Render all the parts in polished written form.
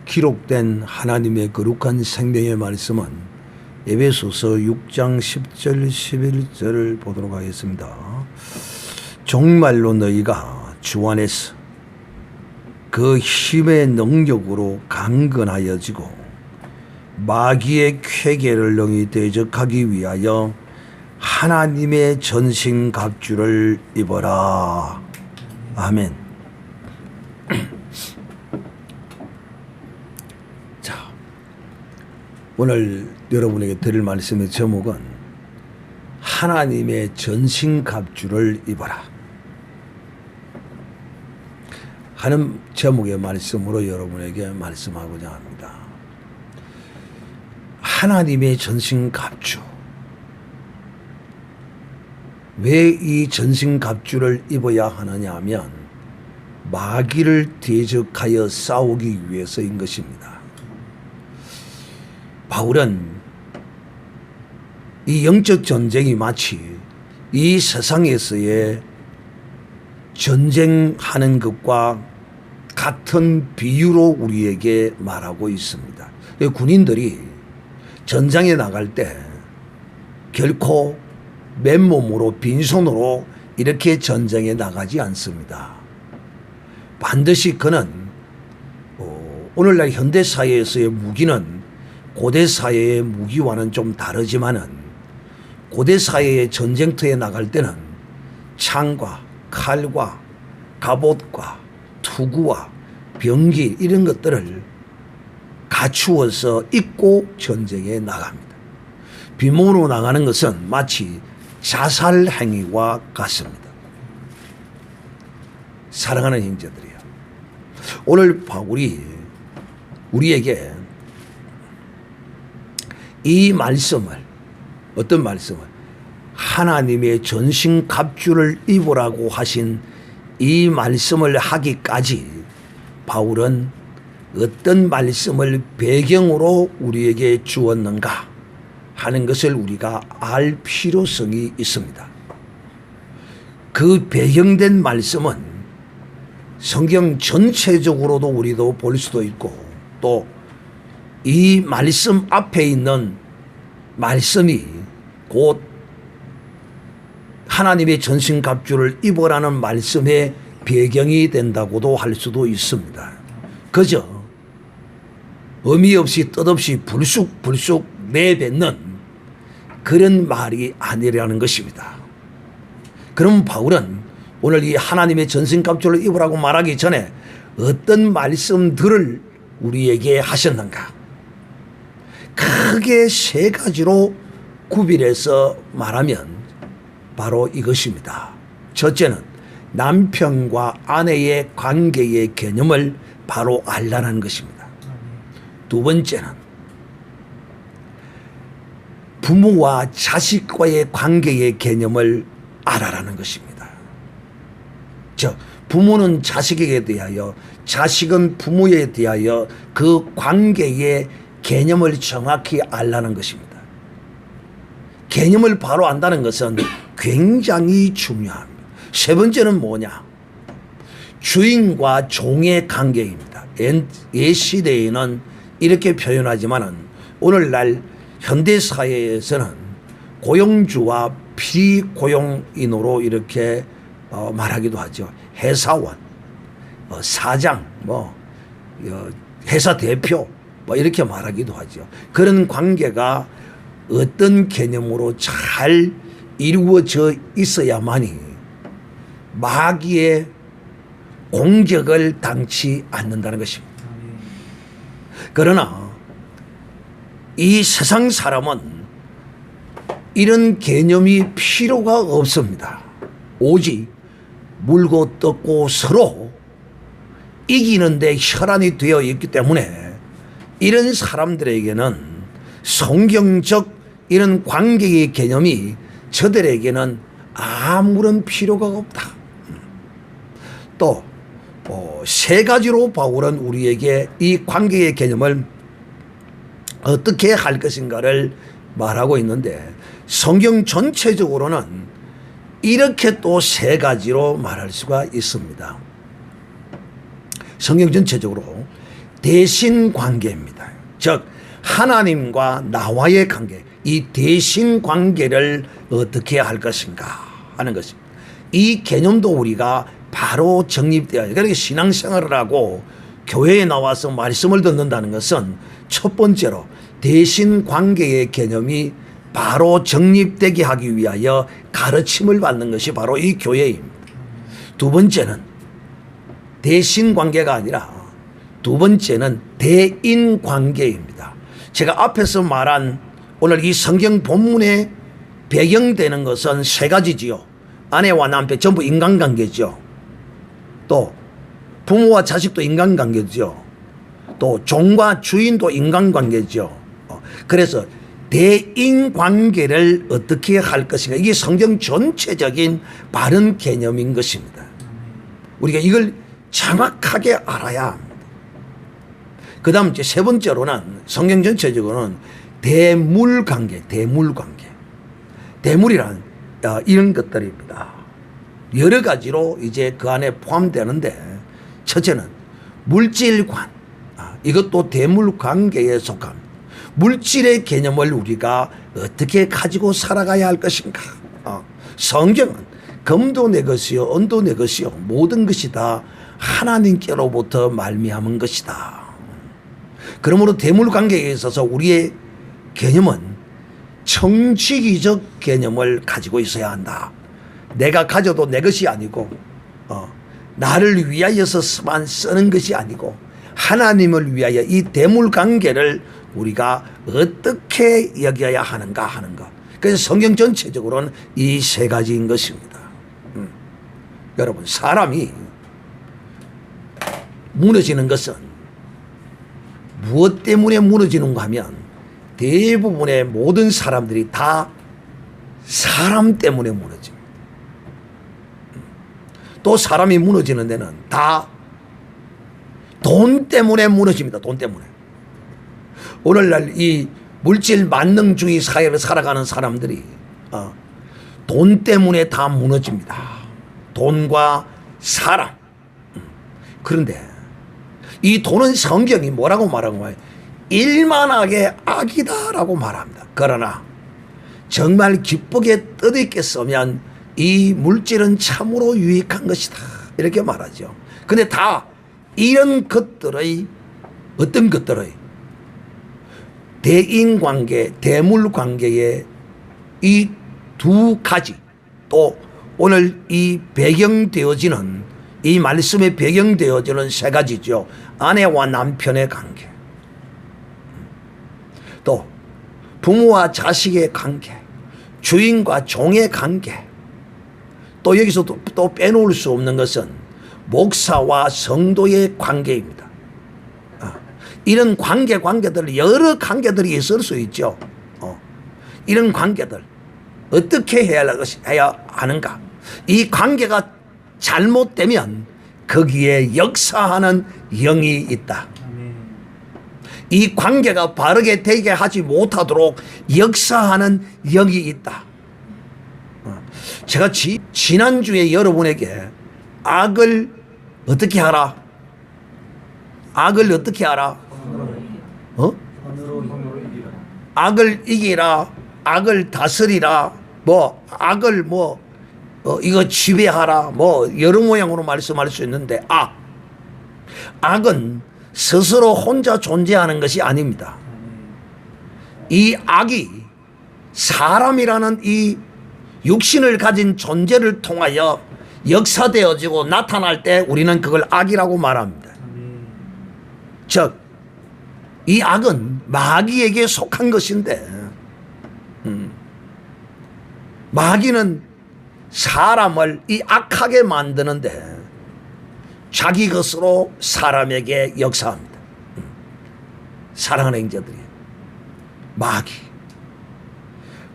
기록된 하나님의 거룩한 생명의 말씀은 에베소서 6장 10절 11절을 보도록 하겠습니다. 정말로 너희가 주 안에서 그 힘의 능력으로 강건하여지고 마귀의 쾌계를 능히 대적하기 위하여 하나님의 전신갑주를 입어라. 아멘. 오늘 여러분에게 드릴 말씀의 제목은 하나님의 전신갑주를 입어라 하는 제목의 말씀으로 여러분에게 말씀하고자 합니다. 하나님의 전신갑주. 왜 이 전신갑주를 입어야 하느냐 하면 마귀를 대적하여 싸우기 위해서인 것입니다. 바울은 이 영적 전쟁이 마치 이 세상에서의 전쟁하는 것과 같은 비유로 우리에게 말하고 있습니다. 군인들이 전장에 나갈 때 결코 맨몸으로 빈손으로 이렇게 전쟁에 나가지 않습니다. 반드시 그는 오늘날 현대사회에서의 무기는 고대 사회의 무기와는 좀 다르지만은 고대 사회의 전쟁터에 나갈 때는 창과 칼과 갑옷과 투구와 병기 이런 것들을 갖추어서 입고 전쟁에 나갑니다. 빈몸으로 나가는 것은 마치 자살 행위와 같습니다. 사랑하는 형제들이요, 오늘 바울이 우리에게 이 말씀을, 어떤 말씀을, 하나님의 전신갑주를 입으라고 하신 이 말씀을 하기까지 바울은 어떤 말씀을 배경으로 우리에게 주었는가 하는 것을 우리가 알 필요성이 있습니다. 그 배경된 말씀은 성경 전체적으로도 우리도 볼 수도 있고, 또 이 말씀 앞에 있는 말씀이 곧 하나님의 전신갑주를 입으라는 말씀의 배경이 된다고도 할 수도 있습니다. 그저 의미 없이 뜻없이 불쑥불쑥 내뱉는 그런 말이 아니라는 것입니다. 그럼 바울은 오늘 이 하나님의 전신갑주를 입으라고 말하기 전에 어떤 말씀들을 우리에게 하셨는가? 크게 세 가지로 구별해서 말하면 바로 이것입니다. 첫째는 남편과 아내의 관계의 개념을 바로 알라는 것입니다. 두 번째는 부모와 자식과의 관계의 개념을 알아라는 것입니다. 즉, 부모는 자식에게 대하여, 자식은 부모에 대하여 그 관계의 개념을 정확히 알라는 것입니다. 개념을 바로 안다는 것은 굉장히 중요합니다. 세 번째는 뭐냐? 주인과 종의 관계입니다. 옛 시대에는 이렇게 표현하지만은 오늘날 현대사회에서는 고용주와 피고용인으로 이렇게 말하기도 하죠. 회사원, 사장, 회사 대표, 이렇게 말하기도 하죠. 그런 관계가 어떤 개념으로 잘 이루어져 있어야만이 마귀의 공격을 당치 않는다는 것입니다. 그러나 이 세상 사람은 이런 개념이 필요가 없습니다. 오직 물고 뜯고 서로 이기는 데 혈안이 되어 있기 때문에 이런 사람들에게는 성경적 이런 관계의 개념이 저들에게는 아무런 필요가 없다. 또 세 가지로 바울은 우리에게 이 관계의 개념을 어떻게 할 것인가를 말하고 있는데, 성경 전체적으로는 이렇게 또 세 가지로 말할 수가 있습니다. 성경 전체적으로 대신 관계입니다. 즉 하나님과 나와의 관계, 이 대신 관계를 어떻게 할 것인가 하는 것입니다. 이 개념도 우리가 바로 정립되어야 해요. 그러니까 신앙생활을 하고 교회에 나와서 말씀을 듣는다는 것은 첫 번째로 대신 관계의 개념이 바로 정립되게 하기 위하여 가르침을 받는 것이 바로 이 교회입니다. 두 번째는 대신 관계가 아니라 두 번째는 대인 관계입니다. 제가 앞에서 말한 오늘 이 성경 본문에 배경되는 것은 세 가지지요. 아내와 남편 전부 인간관계죠. 또 부모와 자식도 인간관계죠. 또 종과 주인도 인간관계죠. 그래서 대인관계를 어떻게 할 것인가, 이게 성경 전체적인 바른 개념인 것입니다. 우리가 이걸 정확하게 알아야 합니다. 그 다음 이제 세 번째로는 성경 전체적으로는 대물관계, 대물이란 이런 것들입니다. 여러 가지로 이제 그 안에 포함되는데, 첫째는 물질관, 이것도 대물관계에 속합니다. 물질의 개념을 우리가 어떻게 가지고 살아가야 할 것인가. 성경은 금도 내 것이요 은도 내 것이요 모든 것이 다 하나님께로부터 말미암은 것이다. 그러므로 대물관계에 있어서 우리의 개념은 청지기적 개념을 가지고 있어야 한다. 내가 가져도 내 것이 아니고 나를 위하여서만 쓰는 것이 아니고 하나님을 위하여 이 대물관계를 우리가 어떻게 여겨야 하는가 하는 것. 그래서 성경 전체적으로는 이 세 가지인 것입니다. 여러분, 사람이 무너지는 것은 무엇 때문에 무너지는가 하면 대부분의 모든 사람들이 다 사람 때문에 무너집니다. 또 사람이 무너지는 데는 다 돈 때문에 무너집니다. 돈 때문에. 오늘날 이 물질 만능주의 사회를 살아가는 사람들이 돈 때문에 다 무너집니다. 돈과 사람. 그런데 이 돈은 성경이 뭐라고 말하는 거예요? 일만하게 악이다라고 말합니다. 그러나 정말 기쁘게 뜻있게 쓰면 이 물질은 참으로 유익한 것이다, 이렇게 말하죠. 근데 다 이런 것들의 어떤 것들의 대인관계, 대물관계의 이 두 가지, 또 오늘 이 배경되어지는 이 말씀에 배경되어지는 세 가지죠. 아내와 남편의 관계, 또 부모와 자식의 관계, 주인과 종의 관계, 또 여기서 또 빼놓을 수 없는 것은 목사와 성도의 관계입니다. 이런 관계들, 여러 관계들이 있을 수 있죠. 이런 관계들 어떻게 해야 하는가? 이 관계가 잘못되면 거기에 역사하는 영이 있다. 이 관계가 바르게 되게 하지 못하도록 역사하는 영이 있다. 제가 지난주에 여러분에게 악을 어떻게 하라? 악을 어떻게 하라? 악을 이기라, 악을 다스리라, 악을 이거 지배하라, 여러 모양으로 말씀할 수 있는데, 악은 스스로 혼자 존재하는 것이 아닙니다. 이 악이 사람이라는 이 육신을 가진 존재를 통하여 역사되어지고 나타날 때 우리는 그걸 악이라고 말합니다. 즉, 이 악은 마귀에게 속한 것인데, 마귀는 사람을 이 악하게 만드는데 자기 것으로 사람에게 역사합니다. 사랑하는 형제들이,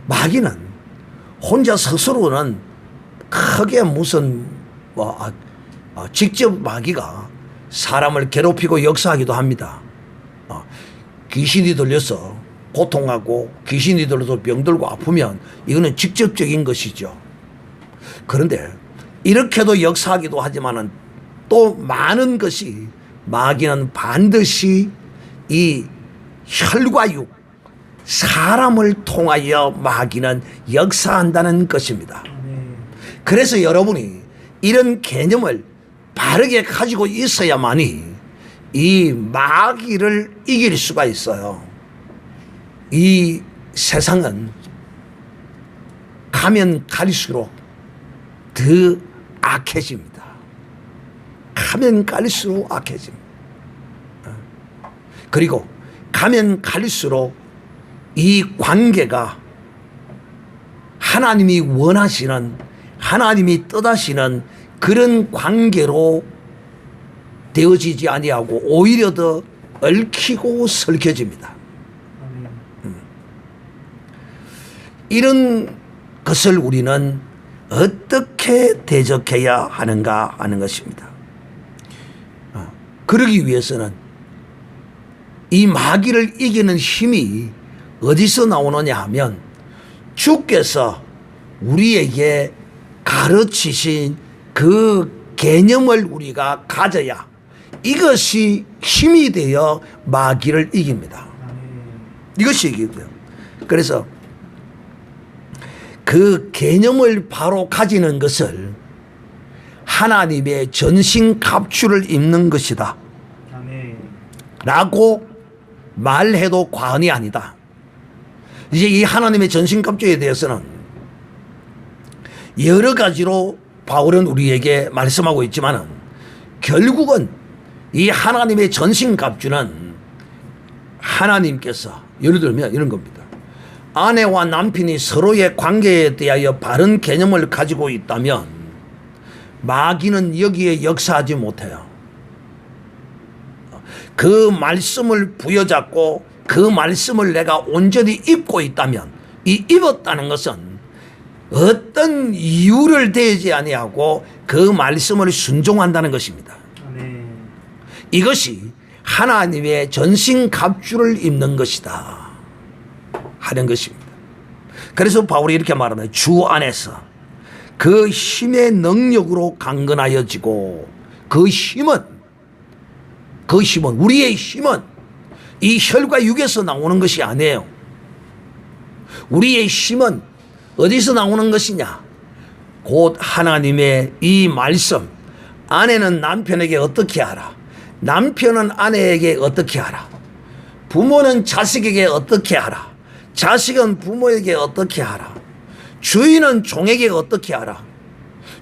마귀는 혼자 스스로는 크게 무슨 직접 마귀가 사람을 괴롭히고 역사하기도 합니다. 귀신이 들려서 고통하고 귀신이 들려서 병들고 아프면 이거는 직접적인 것이죠. 그런데 이렇게도 역사하기도 하지만은 또 많은 것이 마귀는 반드시 이 혈과 육, 사람을 통하여 마귀는 역사한다는 것입니다. 그래서 여러분이 이런 개념을 바르게 가지고 있어야만이 이 마귀를 이길 수가 있어요. 이 세상은 가면 갈수록 더 악해집니다. 가면 갈수록 악해집니다. 그리고 가면 갈수록 이 관계가 하나님이 원하시는, 하나님이 뜻하시는 그런 관계로 되어지지 아니하고 오히려 더 얽히고 설켜집니다. 이런 것을 우리는 어떻게 대적해야 하는가 하는 것입니다. 그러기 위해서는 이 마귀를 이기는 힘이 어디서 나오느냐 하면 주께서 우리에게 가르치신 그 개념을 우리가 가져야 이것이 힘이 되어 마귀를 이깁니다. 이것이 이기고요. 그래서 그 개념을 바로 가지는 것을 하나님의 전신갑주를 입는 것이다 라고 말해도 과언이 아니다. 이제 이 하나님의 전신갑주에 대해서는 여러 가지로 바울은 우리에게 말씀하고 있지만 결국은 이 하나님의 전신갑주는 하나님께서 예를 들면 이런 겁니다. 아내와 남편이 서로의 관계에 대하여 바른 개념을 가지고 있다면 마귀는 여기에 역사하지 못해요. 그 말씀을 부여잡고 그 말씀을 내가 온전히 입고 있다면 이 입었다는 것은 어떤 이유를 대지 아니하고 그 말씀을 순종한다는 것입니다. 이것이 하나님의 전신갑주를 입는 것이다 하는 것입니다. 그래서 바울이 이렇게 말합니다. 주 안에서 그 힘의 능력으로 강건하여지고 그 힘은 우리의 힘은 이 혈과 육에서 나오는 것이 아니에요. 우리의 힘은 어디서 나오는 것이냐? 곧 하나님의 이 말씀. 아내는 남편에게 어떻게 하라? 남편은 아내에게 어떻게 하라? 부모는 자식에게 어떻게 하라? 자식은 부모에게 어떻게 하라? 주인은 종에게 어떻게 하라?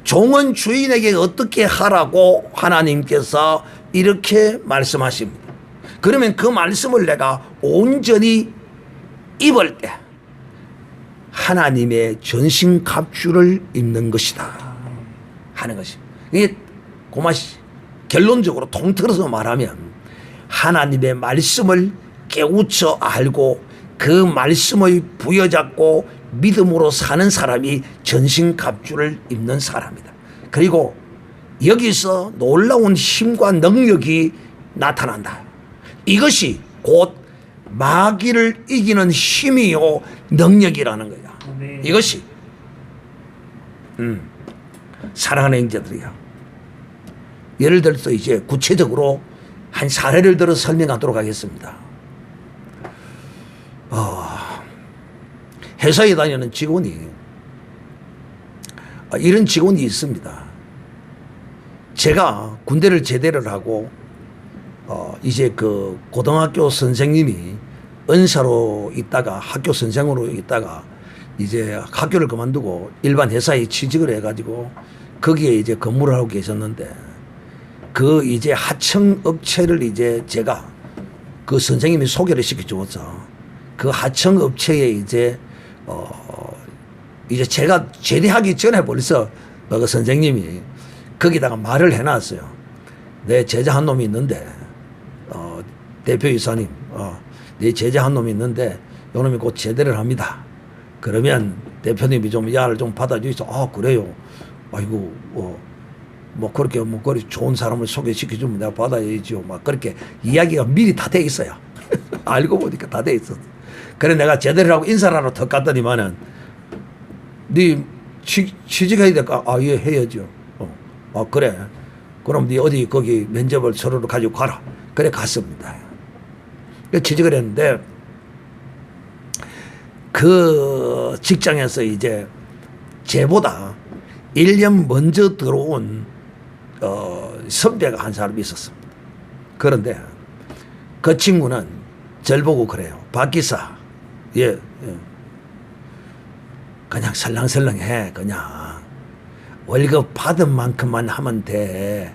종은 주인에게 어떻게 하라고 하나님께서 이렇게 말씀하십니다. 그러면 그 말씀을 내가 온전히 입을 때 하나님의 전신갑주를 입는 것이다 하는 것입니다. 이게 고마시 결론적으로 통틀어서 말하면 하나님의 말씀을 깨우쳐 알고 그 말씀을 부여잡고 믿음으로 사는 사람이 전신갑주를 입는 사람이다. 그리고 여기서 놀라운 힘과 능력이 나타난다. 이것이 곧 마귀를 이기는 힘이요 능력이라는 거야. 이것이 사랑하는 형제들이야. 예를 들어서 이제 구체적으로 한 사례를 들어 설명하도록 하겠습니다. 회사에 다니는 직원이 이런 직원이 있습니다. 제가 군대를 제대를 하고 이제 그 고등학교 선생님이 은사로 있다가 학교 선생으로 있다가 이제 학교를 그만두고 일반 회사에 취직을 해가지고 거기에 이제 근무를 하고 계셨는데 그 이제 하청 업체를 이제 제가 그 선생님이 소개를 시켜주었죠. 그 하청 업체에 이제 제가 제대하기 전에 벌써 그 선생님이 거기다가 말을 해놨어요. 내 제자 한 놈이 있는데 대표이사님 내 제자 한 놈이 있는데 요 놈이 곧 제대를 합니다. 그러면 대표님이 좀 야를 좀 받아주이소. 아 그래요. 아이고 뭐 그렇게 좋은 사람을 소개시켜주면 내가 받아야지요. 막 그렇게 이야기가 미리 다 돼 있어요. 알고 보니까 다 돼 있었어. 그래 내가 제대를 하고 인사를 하러 턱 갔더니만은 네 취직해야 될까? 아 예 해야죠. 그래. 그럼 네 어디 거기 면접을 서로를 가지고 가라. 그래 갔습니다. 취직을 했는데 그 직장에서 이제 저보다 1년 먼저 들어온 선배가 한 사람이 있었습니다. 그런데 그 친구는 절 보고 그래요. 박 기사, 예. 그냥 설렁설렁해. 그냥 월급 받은 만큼만 하면 돼.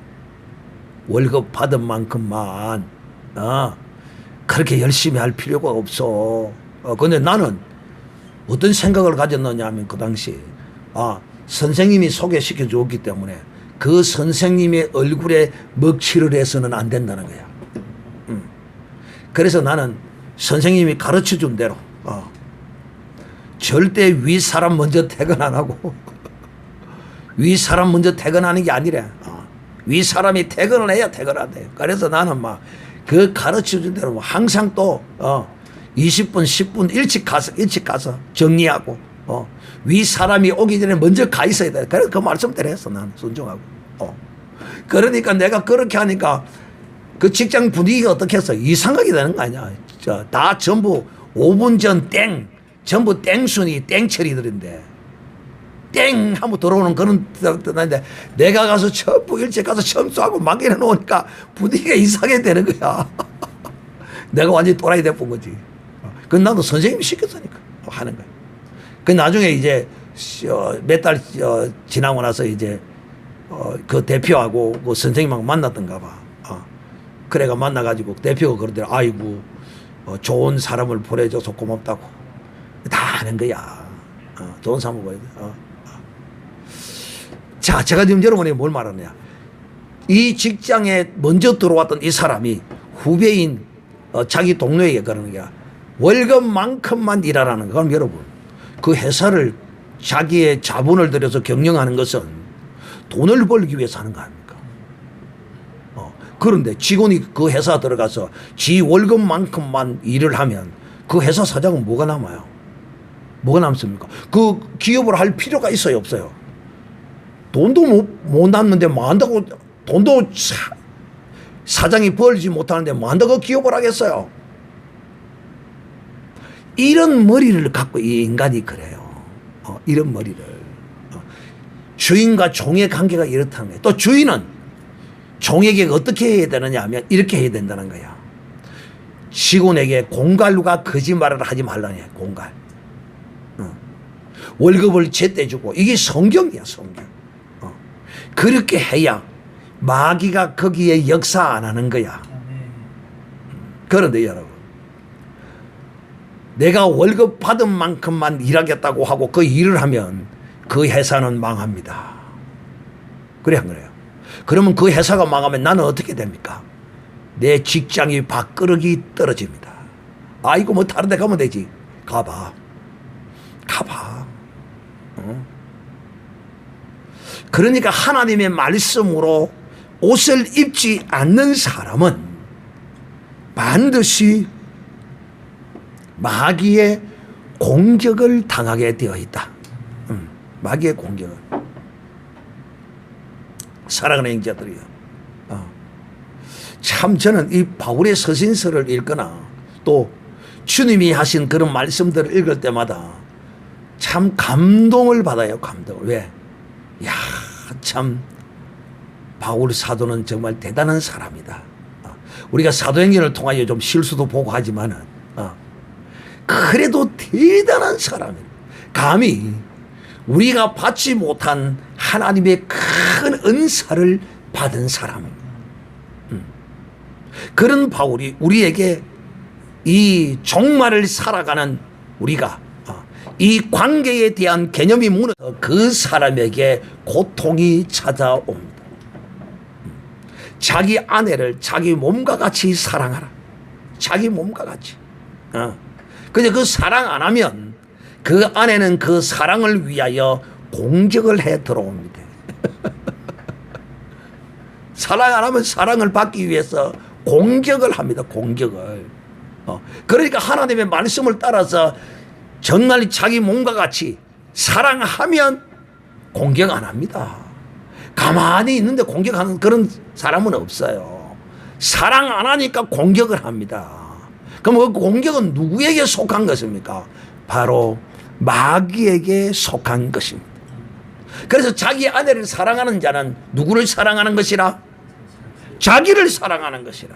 월급 받은 만큼만 그렇게 열심히 할 필요가 없어. 근데 나는 어떤 생각을 가졌느냐 하면 그 당시 선생님이 소개시켜 줬기 때문에 그 선생님의 얼굴에 먹칠을 해서는 안 된다는 거야. 그래서 나는 선생님이 가르쳐 준 대로 절대 위 사람 먼저 퇴근 안 하고 위 사람 먼저 퇴근하는 게 아니래. 위 사람이 퇴근을 해야 퇴근한대. 그래서 나는 막 그 가르쳐 준 대로 항상 또 20분 10분 일찍 가서 정리하고 위 사람이 오기 전에 먼저 가 있어야 돼. 그래서 그 말씀대로 했어. 나는 순종하고. 그러니까 내가 그렇게 하니까 그 직장 분위기가 어떻게 했어? 이상하게 되는 거 아니야. 다 전부 5분 전 땡. 전부 땡순이 땡처리들인데 땡 하고 들어오는 그런 뜻인데 내가 가서 전부 일찍 가서 점수하고 막이래 놓으니까 분위기가 이상하게 되는 거야. 내가 완전히 또라이 돼본 거지. 그건 나도 선생님이 시켰으니까 하는 거야. 그 나중에 이제 몇 달 지나고 나서 이제 그 대표하고 그 선생님하고 만났던가 봐. 그래가 만나가지고 대표가 그러더라. 아이고 좋은 사람을 보내줘서 고맙다고 다 하는 거야. 좋은 사람을 보내줘. 자, 제가 지금 여러분에게 뭘 말하느냐. 이 직장에 먼저 들어왔던 이 사람이 후배인 자기 동료에게 그러는 거야. 월급만큼만 일하라는 거. 그럼 여러분 그 회사를 자기의 자본을 들여서 경영하는 것은 돈을 벌기 위해서 하는 거 아닙니까? 그런데 직원이 그 회사 들어가서 지 월급만큼만 일을 하면 그 회사 사장은 뭐가 남아요? 뭐가 남습니까? 그 기업을 할 필요가 있어요, 없어요? 돈도 못 남는데 뭐 한다고 돈도 사장이 벌지 못하는데 뭐 한다고 기업을 하겠어요? 이런 머리를 갖고 이 인간이 그래요. 이런 머리를. 주인과 종의 관계가 이렇다는 거예요. 또 주인은 종에게 어떻게 해야 되느냐 하면 이렇게 해야 된다는 거야. 직원에게 공갈루가 거짓말을 하지 말라는 거야. 공갈. 월급을 제때 주고 이게 성경이야. 성경. 그렇게 해야 마귀가 거기에 역사 안 하는 거야. 그런데 여러분 내가 월급 받은 만큼만 일하겠다고 하고 그 일을 하면 그 회사는 망합니다. 그래 안 그래요? 그러면 그 회사가 망하면 나는 어떻게 됩니까? 내 직장이 밥그릇이 떨어집니다. 아이고 뭐 다른 데 가면 되지. 가봐. 그러니까 하나님의 말씀으로 옷을 입지 않는 사람은 반드시 마귀의 공격을 당하게 되어 있다. 마귀의 공격을. 사랑하는 형제들이요. 참 저는 이 바울의 서신서를 읽거나 또 주님이 하신 그런 말씀들을 읽을 때마다 참 감동을 받아요. 감동을. 왜? 야, 참 바울 사도는 정말 대단한 사람이다. 우리가 사도행전을 통하여 좀 실수도 보고 하지만은 그래도 대단한 사람이에요. 감히 우리가 받지 못한 하나님의 큰 은사를 받은 사람입니다. 그런 바울이 우리에게 이 종말을 살아가는 우리가 이 관계에 대한 개념이 무너져 그 사람에게 고통이 찾아옵니다. 자기 아내를 자기 몸과 같이 사랑하라. 자기 몸과 같이. 근데 그 사랑 안 하면 그 아내는 그 사랑을 위하여 공격을 해 들어옵니다. 사랑 안 하면 사랑을 받기 위해서 공격을 합니다. 공격을. 그러니까 하나님의 말씀을 따라서 정말 자기 몸과 같이 사랑하면 공격 안 합니다. 가만히 있는데 공격하는 그런 사람은 없어요. 사랑 안 하니까 공격을 합니다. 그럼 그 공격은 누구에게 속한 것입니까? 바로 마귀에게 속한 것입니다. 그래서 자기 아내를 사랑하는 자는 누구를 사랑하는 것이라? 자기를 사랑하는 것이라.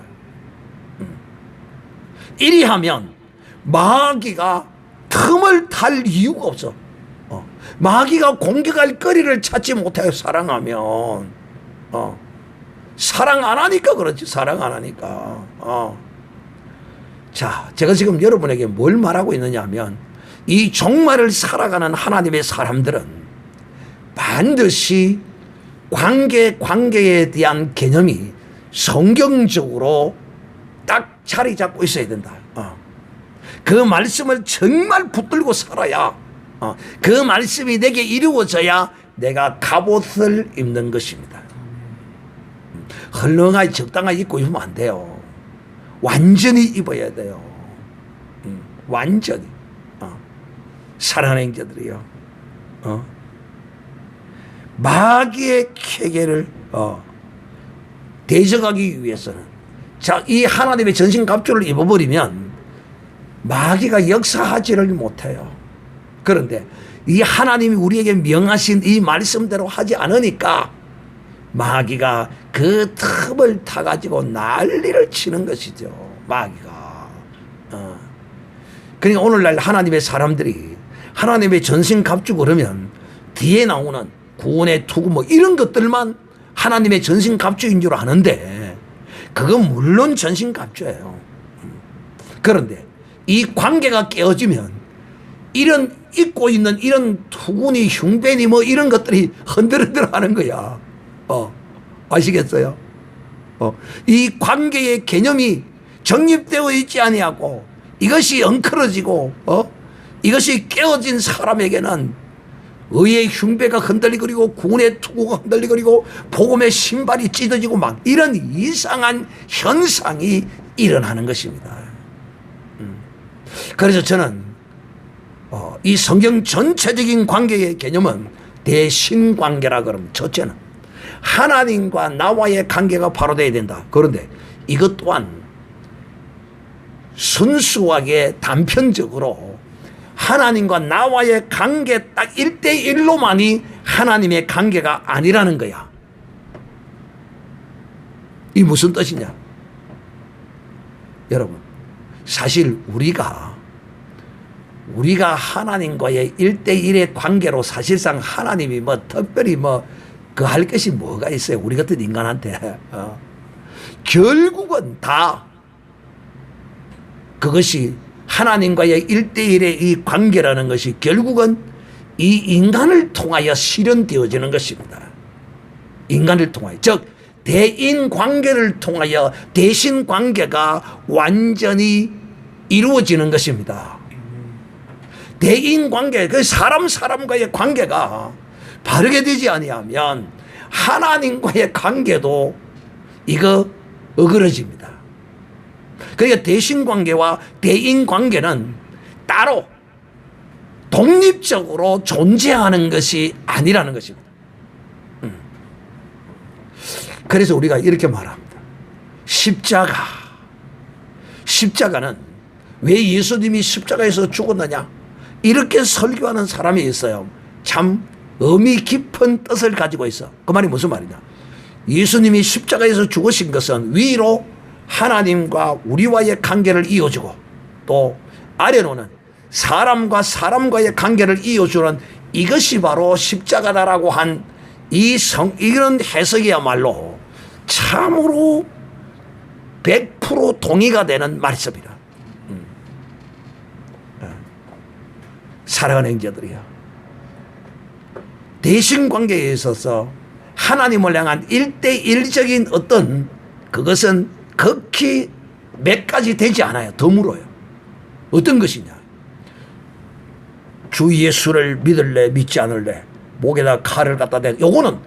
이리하면 마귀가 틈을 탈 이유가 없어. 마귀가 공격할 거리를 찾지 못해요. 사랑하면. 사랑 안 하니까 그렇지. 사랑 안 하니까. 자, 제가 지금 여러분에게 뭘 말하고 있느냐 하면 이 종말을 살아가는 하나님의 사람들은 반드시 관계에 대한 개념이 성경적으로 딱 자리 잡고 있어야 된다. 그 말씀을 정말 붙들고 살아야 그 말씀이 내게 이루어져야 내가 갑옷을 입는 것입니다. 헐렁하게 적당하게 입고 입으면 안 돼요. 완전히 입어야 돼요. 완전히. 사랑하는 형제들이요. 마귀의 쾌계를 대적하기 위해서는 자, 이 하나님의 전신갑주를 입어버리면 마귀가 역사하지를 못해요. 그런데 이 하나님이 우리에게 명하신 이 말씀대로 하지 않으니까 마귀가 그 틈을 타가지고 난리를 치는 것이죠. 마귀가. 그러니까 오늘날 하나님의 사람들이 하나님의 전신갑주 그러면 뒤에 나오는 구원의 투구 뭐 이런 것들만 하나님의 전신갑주인 줄 아는데 그건 물론 전신갑주예요. 그런데 이 관계가 깨어지면 이런 입고 있는 이런 투구니 흉배니 뭐 이런 것들이 흔들흔들 하는 거야. 아시겠어요? 이 관계의 개념이 정립되어 있지 아니하고 이것이 엉클어지고 이것이 깨어진 사람에게는 의의 흉배가 흔들리고 구원의 투구가 흔들리고 복음의 신발이 찢어지고 막 이런 이상한 현상이 일어나는 것입니다. 그래서 저는 이 성경 전체적인 관계의 개념은 대신관계라 그러면 첫째는 하나님과 나와의 관계가 바로 돼야 된다. 그런데 이것 또한 순수하게 단편적으로 하나님과 나와의 관계 딱 1대1로만이 하나님의 관계가 아니라는 거야. 이 무슨 뜻이냐? 여러분, 사실 우리가 하나님과의 1대1의 관계로 사실상 하나님이 뭐 특별히 뭐 그 할 것이 뭐가 있어요? 우리 같은 인간한테. 결국은 다 그것이 하나님과의 1대1의 이 관계라는 것이 결국은 이 인간을 통하여 실현되어지는 것입니다. 인간을 통하여. 즉, 대인 관계를 통하여 대신 관계가 완전히 이루어지는 것입니다. 대인 관계, 그 사람과의 관계가 바르게 되지 아니하면 하나님과의 관계도 이거 어그러집니다. 그러니까 대신 관계와 대인 관계는 따로 독립적으로 존재하는 것이 아니라는 것입니다. 그래서 우리가 이렇게 말합니다. 십자가는 왜 예수님이 십자가에서 죽었느냐? 이렇게 설교하는 사람이 있어요. 참 의미 깊은 뜻을 가지고 있어. 그 말이 무슨 말이냐? 예수님이 십자가에서 죽으신 것은 위로 하나님과 우리와의 관계를 이어주고 또 아래로는 사람과의 관계를 이어주는 이것이 바로 십자가다라고 한 이런 해석이야말로 참으로 100% 동의가 되는 말씀이라. 사랑하는 형제들이요. 대신관계에 있어서 하나님을 향한 1대1적인 어떤 그것은 극히 몇 가지 되지 않아요. 드물어요. 어떤 것이냐? 주 예수를 믿을래 믿지 않을래 목에다 칼을 갖다 대. 요거는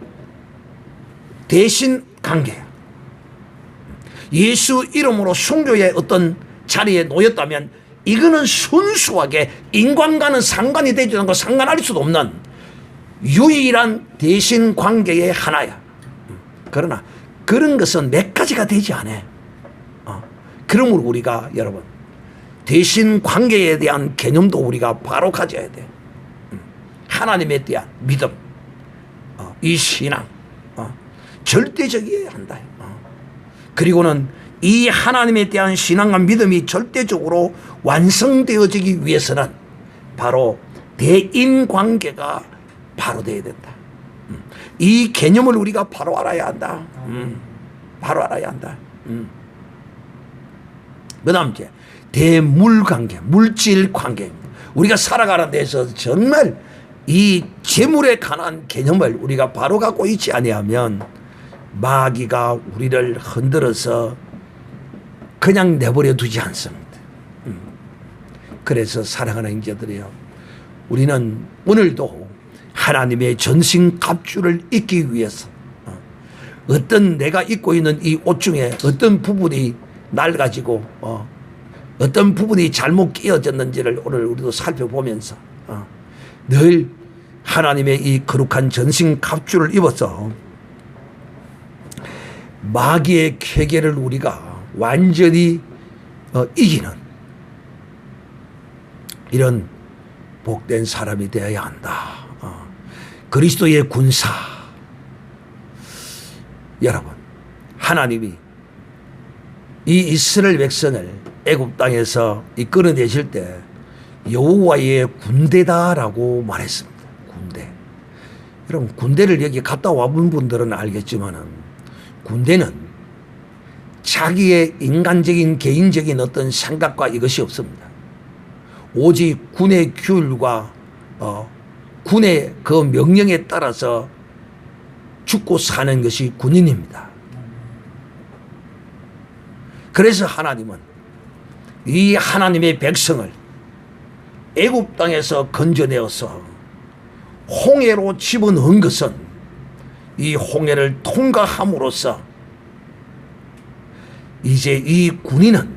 대신 관계야. 예수 이름으로 순교의 어떤 자리에 놓였다면 이거는 순수하게 인간과는 상관이 되지 않고 상관할 수도 없는 유일한 대신 관계의 하나야. 그러나 그런 것은 몇 가지가 되지 않아. 그러므로 우리가 여러분 대신 관계에 대한 개념도 우리가 바로 가져야 돼. 하나님에 대한 믿음, 이 신앙 절대적이어야 한다. 그리고는 이 하나님에 대한 신앙과 믿음이 절대적으로 완성되어지기 위해서는 바로 대인관계가 바로 되어야 된다. 이 개념을 우리가 바로 알아야 한다. 바로 알아야 한다. 그 다음 이제 대물관계, 물질관계입니다. 우리가 살아가는 데서 정말 이 재물에 관한 개념을 우리가 바로 갖고 있지 아니하면 마귀가 우리를 흔들어서 그냥 내버려 두지 않습니다. 그래서 사랑하는 형제들이요, 우리는 오늘도 하나님의 전신갑주를 입기 위해서 어떤 내가 입고 있는 이 옷 중에 어떤 부분이 낡아지고 어떤 부분이 잘못 끼어졌는지를 오늘 우리도 살펴보면서 늘 하나님의 이 거룩한 전신갑주를 입어서 마귀의 쾌계를 우리가 완전히 이기는 이런 복된 사람이 되어야 한다. 그리스도의 군사. 여러분, 하나님이 이 이스라엘 백성을 애굽 땅에서 이끌어내실 때 여호와의 군대다라고 말했습니다. 군대. 여러분, 군대를 여기 갔다 와본 분들은 알겠지만은 군대는 자기의 인간적인 개인적인 어떤 생각과 이것이 없습니다. 오직 군의 규율과 군의 그 명령에 따라서 죽고 사는 것이 군인입니다. 그래서 하나님은 이 하나님의 백성을 애굽 땅에서 건져내어서 홍해로 집어넣은 것은 이 홍해를 통과함으로써 이제 이 군인은,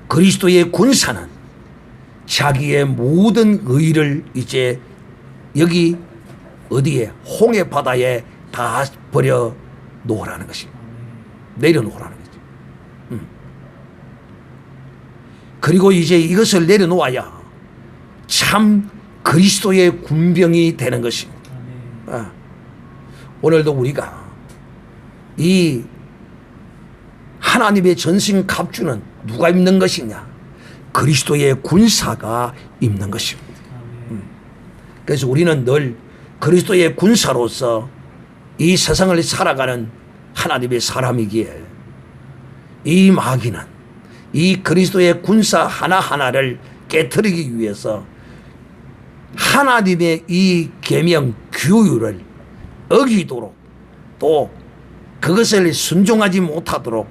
그리스도의 군사는 자기의 모든 의를 이제 여기 어디에 홍해 바다에 다 버려 놓으라는 것입니다. 내려놓으라는 거죠. 그리고 이제 이것을 내려놓아야 참 그리스도의 군병이 되는 것입니다. 오늘도 우리가 이 하나님의 전신갑주는 누가 입는 것이냐? 그리스도의 군사가 입는 것입니다. 그래서 우리는 늘 그리스도의 군사로서 이 세상을 살아가는 하나님의 사람이기에 이 마귀는 이 그리스도의 군사 하나하나를 깨트리기 위해서 하나님의 이 계명 규율을 어기도록 또 그것을 순종하지 못하도록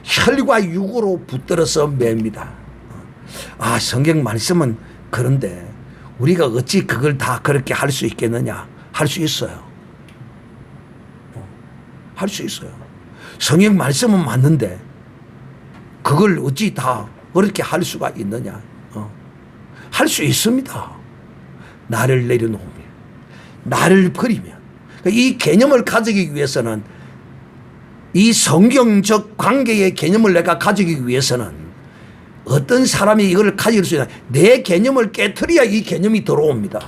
혈과 육으로 붙들어서 맵니다. 성경 말씀은 그런데 우리가 어찌 그걸 다 그렇게 할 수 있겠느냐? 할 수 있어요. 할 수 있어요. 성경 말씀은 맞는데 그걸 어찌 다 그렇게 할 수가 있느냐? 할 수 있습니다. 나를 내려놓으면, 나를 버리면. 이 개념을 가지기 위해서는, 이 성경적 관계의 개념을 내가 가지기 위해서는 어떤 사람이 이걸 가질 수 있나? 내 개념을 깨트려야 이 개념이 들어옵니다.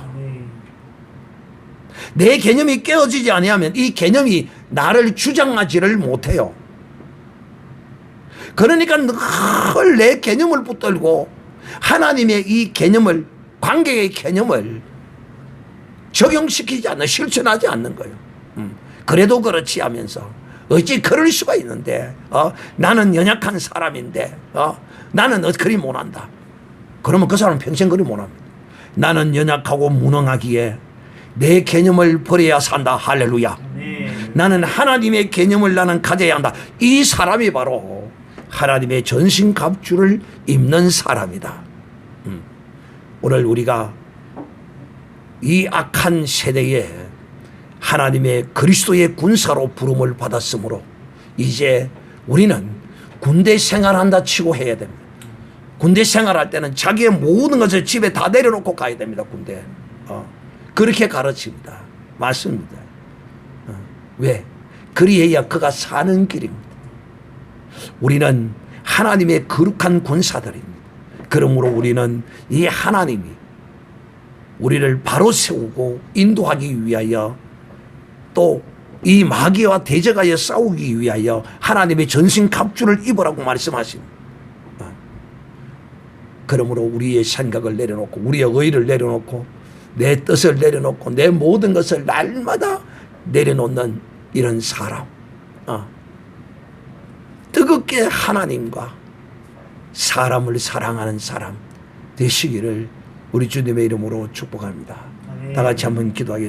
내 개념이 깨어지지 아니하면 이 개념이 나를 주장하지를 못해요. 그러니까 늘 내 개념을 붙들고 하나님의 이 개념을, 관계의 개념을 적용시키지 않는, 실천하지 않는 거예요. 그래도 그렇지 하면서 어찌 그럴 수가 있는데 나는 연약한 사람인데 나는 그리 못한다. 그러면 그 사람은 평생 그리 못합니다. 나는 연약하고 무능하기에 내 개념을 버려야 산다. 할렐루야. 나는 하나님의 개념을 나는 가져야 한다. 이 사람이 바로 하나님의 전신갑주를 입는 사람이다. 오늘 우리가 이 악한 세대에 하나님의 그리스도의 군사로 부름을 받았으므로 이제 우리는 군대 생활한다 치고 해야 됩니다. 군대 생활할 때는 자기의 모든 것을 집에 다 내려놓고 가야 됩니다. 군대. 그렇게 가르칩니다. 맞습니다. 왜? 그리해야 그가 사는 길입니다. 우리는 하나님의 거룩한 군사들입니다. 그러므로 우리는 이 하나님이 우리를 바로 세우고 인도하기 위하여 또 이 마귀와 대적하여 싸우기 위하여 하나님의 전신갑주를 입으라고 말씀하십니다. 그러므로 우리의 생각을 내려놓고 우리의 의를 내려놓고 내 뜻을 내려놓고 내 모든 것을 날마다 내려놓는 이런 사람, 뜨겁게 하나님과 사람을 사랑하는 사람 되시기를 우리 주님의 이름으로 축복합니다. 다 같이 한번 기도하겠습니다.